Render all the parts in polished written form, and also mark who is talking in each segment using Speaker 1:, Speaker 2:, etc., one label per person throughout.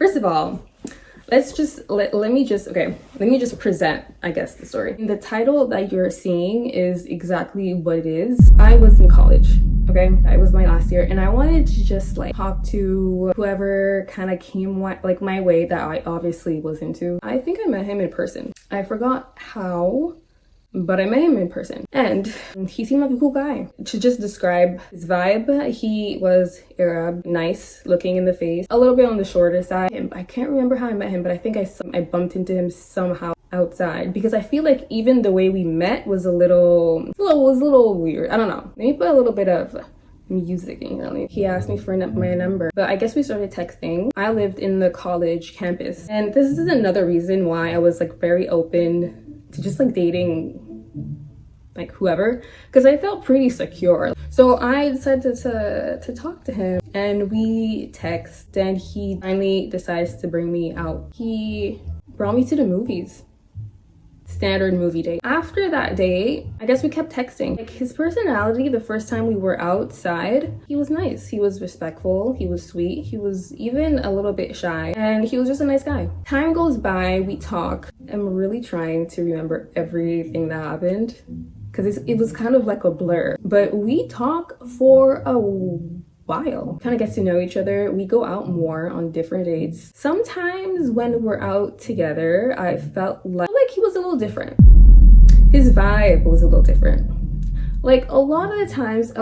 Speaker 1: First of all, let me just present, I guess, the story. The title that you're seeing is exactly what it is. I was in college, okay? It was my last year, and I wanted to just like talk to whoever kind of came like my way that I obviously was into. I think I met him in person. I forgot how, but I met him in person, and he seemed like a cool guy. To just describe his vibe, he was Arab, nice looking in the face, a little bit on the shorter side. I can't remember how I met him, but I think I bumped into him somehow outside, because I feel like even the way we met was a little weird. I don't know. Maybe put a little bit of music in here. He asked me for my number, but I guess we started texting. I lived in the college campus, and this is another reason why I was like very open to just like dating like whoever, because I felt pretty secure. So I decided to talk to him, and we text, and he finally decides to bring me out. He brought me to the movies. Standard movie date. After that date, I guess we kept texting. Like, his personality, the first time we were outside, he was nice. He was respectful. He was sweet. He was even a little bit shy, and he was just a nice guy. Time goes by, we talk. I'm really trying to remember everything that happened, because it was kind of like a blur. But we talk for a while, kind of get to know each other. We go out more on different dates. Sometimes when we're out together, I felt like he was a little different. His vibe was a little different. Like, a lot of the times,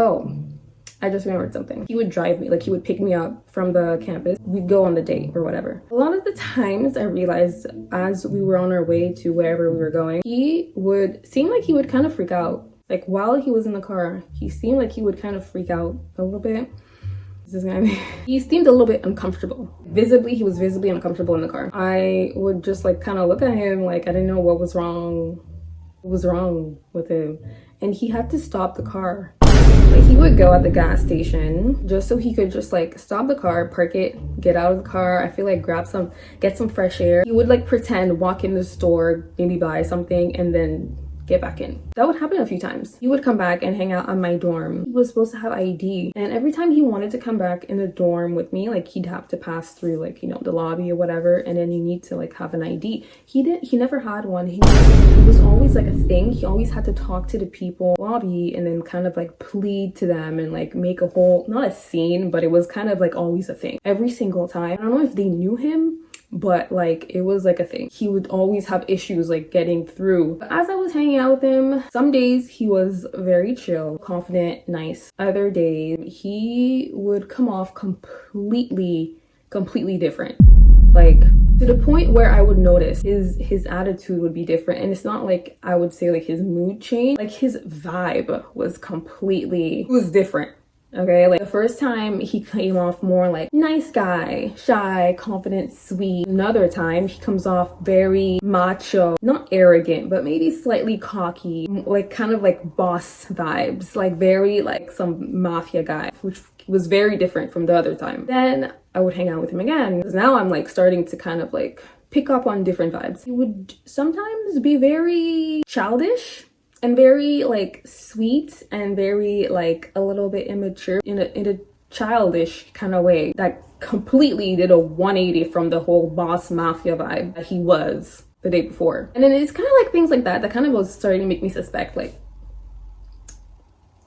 Speaker 1: I just remembered something. He would drive me, like he would pick me up from the campus. We'd go on the date or whatever. A lot of the times I realized as we were on our way to wherever we were going, he would seem like he would kind of freak out. Like, while he was in the car, he seemed like he would kind of freak out a little bit. He seemed a little bit uncomfortable. He was visibly uncomfortable in the car. I would just like kind of look at him like I didn't know what was wrong with him. And he had to stop the car. Like, he would go at the gas station just so he could just like stop the car, park it, get out of the car. I feel like get some fresh air. He would like pretend, walk in the store, maybe buy something, and then get back in. That would happen a few times. He would come back and hang out on my dorm. He was supposed to have ID, and every time he wanted to come back in the dorm with me, like, he'd have to pass through like, you know, the lobby or whatever, and then you need to like have an ID. He never had one. It was always like a thing. He always had to talk to the people in the lobby and then kind of like plead to them and like make a whole, not a scene, but it was kind of like always a thing every single time. I don't know if they knew him, but like it was like a thing. He would always have issues like getting through. But as I was hanging out with him, some days he was very chill, confident, nice. Other days he would come off completely different. Like, to the point where I would notice his attitude would be different. And it's not like I would say like his mood changed, like his vibe was different. Okay, like the first time he came off more like nice guy, shy, confident, sweet. Another time he comes off very macho, not arrogant, but maybe slightly cocky, like kind of like boss vibes, like very like some mafia guy, which was very different from the other time. Then I would hang out with him again, because now I'm like starting to kind of like pick up on different vibes. He would sometimes be very childish and very like sweet and very like a little bit immature in a childish kind of way that completely did a 180 from the whole boss mafia vibe that he was the day before. And then it's kind of like things like that kind of was starting to make me suspect, like,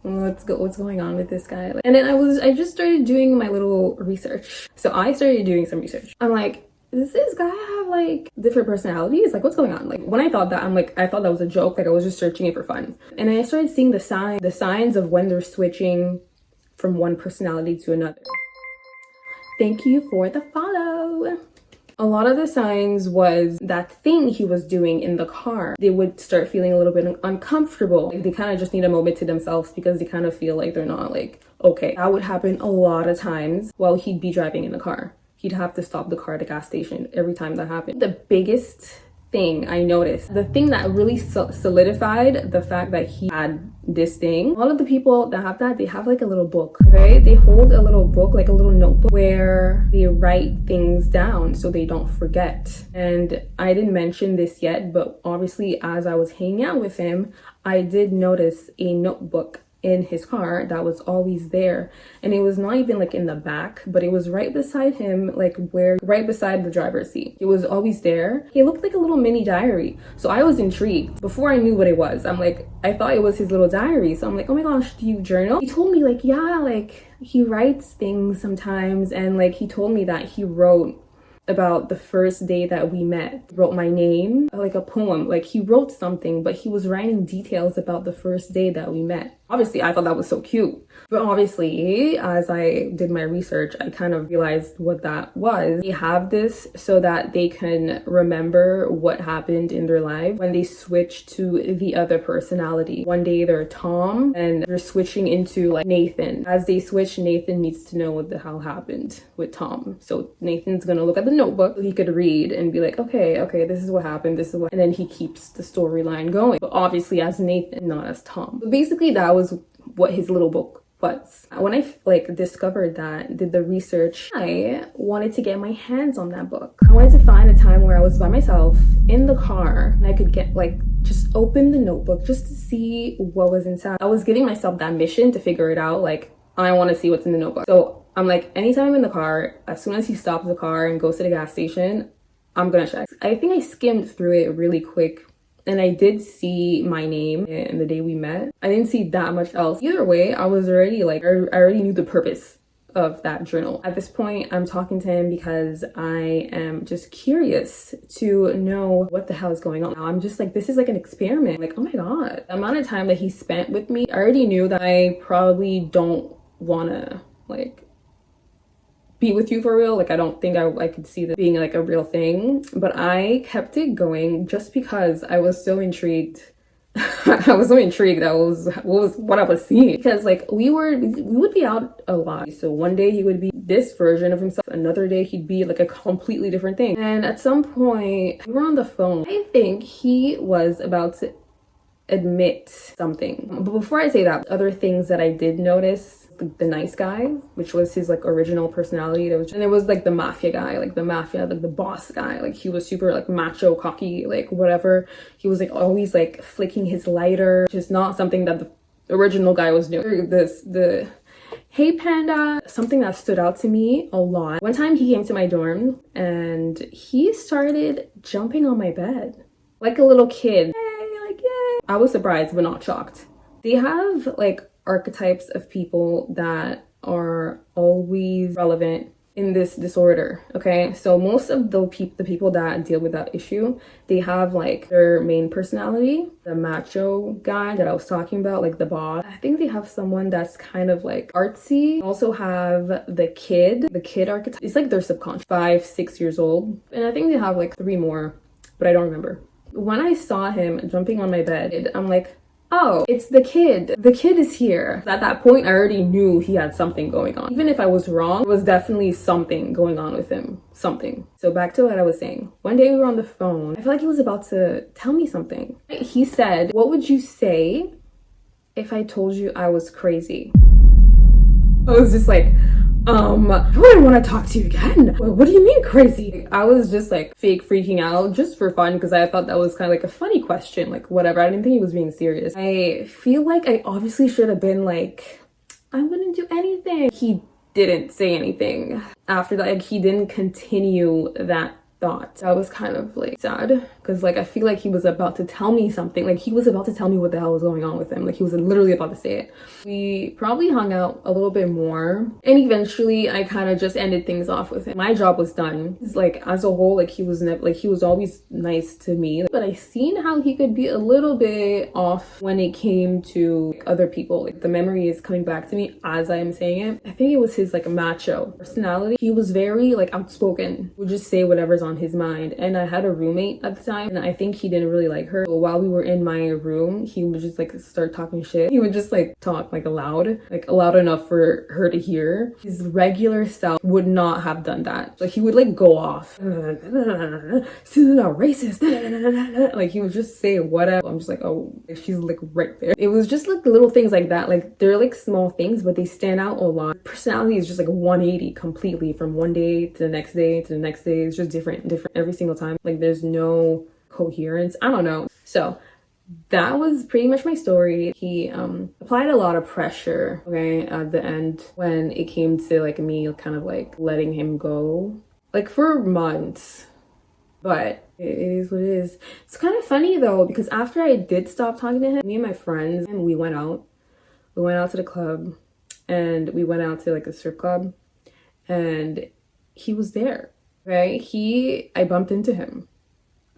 Speaker 1: what's going on with this guy. And then I just started doing my little research. So I started doing some research. I'm like, does this guy have like different personalities? Like, what's going on? Like, when I thought that, I thought that was a joke. Like, I was just searching it for fun. And I started seeing the signs of when they're switching from one personality to another. Thank you for the follow. A lot of the signs was that thing he was doing in the car. They would start feeling a little bit uncomfortable. Like, they kind of just need a moment to themselves because they kind of feel like they're not like okay. That would happen a lot of times while he'd be driving in the car. He'd have to stop the car at the gas station every time that happened. The biggest thing I noticed, the thing that really solidified the fact that he had this thing, all of the people that have that, they have like a little book, okay? They hold a little book, like a little notebook, where they write things down so they don't forget. And I didn't mention this yet, but obviously as I was hanging out with him, I did notice a notebook in his car that was always there, and it was not even like in the back, but it was right beside him, like right beside the driver's seat. It was always there. It looked like a little mini diary, so I was intrigued. Before I knew what it was, I thought it was his little diary, so I'm like, oh my gosh, do you journal? He told me like, yeah, like he writes things sometimes, and like he told me that he wrote about the first day that we met, wrote my name, like a poem. Like he wrote something, but he was writing details about the first day that we met. Obviously, I thought that was so cute. But obviously, as I did my research, I kind of realized what that was. They have this so that they can remember what happened in their life when they switch to the other personality. One day they're Tom and they're switching into like Nathan. As they switch, Nathan needs to know what the hell happened with Tom. So Nathan's gonna look at the notebook so he could read and be like, okay, this is what happened, this is what, and then he keeps the storyline going. But obviously as Nathan, not as Tom. So basically that was what his little book was. When I discovered that, did the research, I wanted to get my hands on that book. I wanted to find a time where I was by myself in the car and I could get just open the notebook just to see what was inside. I was giving myself that mission to figure it out. Like, I want to see what's in the notebook. So I'm like, anytime I'm in the car, as soon as he stops the car and goes to the gas station, I'm gonna check. I think I skimmed through it really quick. And I did see my name in the day we met. I didn't see that much else. Either way, I was already I already knew the purpose of that journal. At this point, I'm talking to him because I am just curious to know what the hell is going on. Now, I'm just like, this is like an experiment. Like, oh my God. The amount of time that he spent with me, I already knew that I probably don't wanna be with you for real. Like, I don't think I could see this being like a real thing, but I kept it going just because I was so intrigued. I was so intrigued. That was what I was seeing, because like we would be out a lot. So one day he would be this version of himself, another day he'd be like a completely different thing. And at some point we were on the phone. I think he was about to admit something. But before I say that, other things that I did notice, the nice guy, which was his like original personality, and there was like the mafia guy, like the boss guy. Like he was super like macho, cocky, like whatever. He was like always like flicking his lighter, which is not something that the original guy was doing. The hey panda, something that stood out to me a lot. One time he came to my dorm and he started jumping on my bed like a little kid. Hey, like yay. I was surprised but not shocked. They have like archetypes of people that are always relevant in this disorder. Okay, so most of the people that deal with that issue, they have like their main personality, the macho guy that I was talking about, like the boss. I think they have someone that's kind of like artsy. Also have the kid archetype. It's like their subconscious, 5-6 years old, and I think they have like 3 more, but I don't remember. When I saw him jumping on my bed, I'm like, oh, it's the kid. The kid is here. At that point, I already knew he had something going on. Even if I was wrong, there was definitely something going on with him. Something. So back to what I was saying. One day we were on the phone. I feel like he was about to tell me something. He said, what would you say if I told you I was crazy? I was just like, I wouldn't want to talk to you again. What do you mean crazy? I was just like fake freaking out just for fun, because I thought that was kind of like a funny question, like whatever. I didn't think he was being serious. I feel like I obviously should have been like, I wouldn't do anything. He didn't say anything after that. Like he didn't continue that thought. I was kind of like sad, because like I feel like he was about to tell me something. Like he was about to tell me what the hell was going on with him. Like he was literally about to say it. We probably hung out a little bit more, and eventually I kind of just ended things off with him. My job was done. Like as a whole, like he was always nice to me, but I seen how he could be a little bit off when it came to other people. Like the memory is coming back to me as I am saying it. I think it was his like macho personality. He was very like outspoken, would just say whatever's on his mind. And I had a roommate at the time, and I think he didn't really like her. So while we were in my room, he would just like start talking shit. He would just like talk like loud enough for her to hear. His regular self would not have done that. Like he would like go off, racist, like he would just say whatever. I'm just like, oh, she's like right there. It was just like little things like that. Like they're like small things, but they stand out a lot. Personality is just like 180 completely, from one day to the next day to the next day. It's just different every single time. Like there's no coherence. I don't know. So that was pretty much my story. He applied a lot of pressure, okay, at the end when it came to like me kind of like letting him go, like for months. But it is what it is. It's kind of funny though, because after I did stop talking to him, me and my friends, and we went out. We went out to the club, and we went out to like a strip club, and he was there, right? I bumped into him.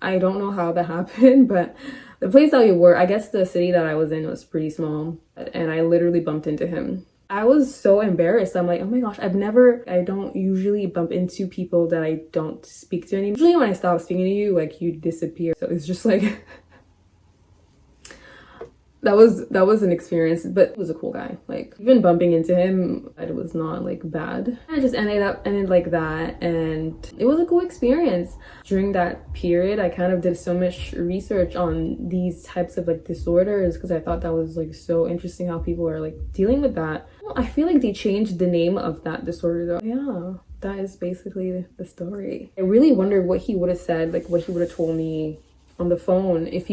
Speaker 1: I don't know how that happened, but the place that we were, I guess the city that I was in was pretty small, and I literally bumped into him. I was so embarrassed. I'm like, oh my gosh, I don't usually bump into people that I don't speak to anymore. Usually when I stop speaking to you, like you disappear. So it's just like, that was an experience, but it was a cool guy. Like even bumping into him, it was not like bad. I just ended like that, and it was a cool experience. During that period, I kind of did so much research on these types of like disorders because I thought that was like so interesting how people are like dealing with that. I feel like they changed the name of that disorder though. Yeah, that is basically the story. I really wondered what he would have said, like what he would have told me on the phone if he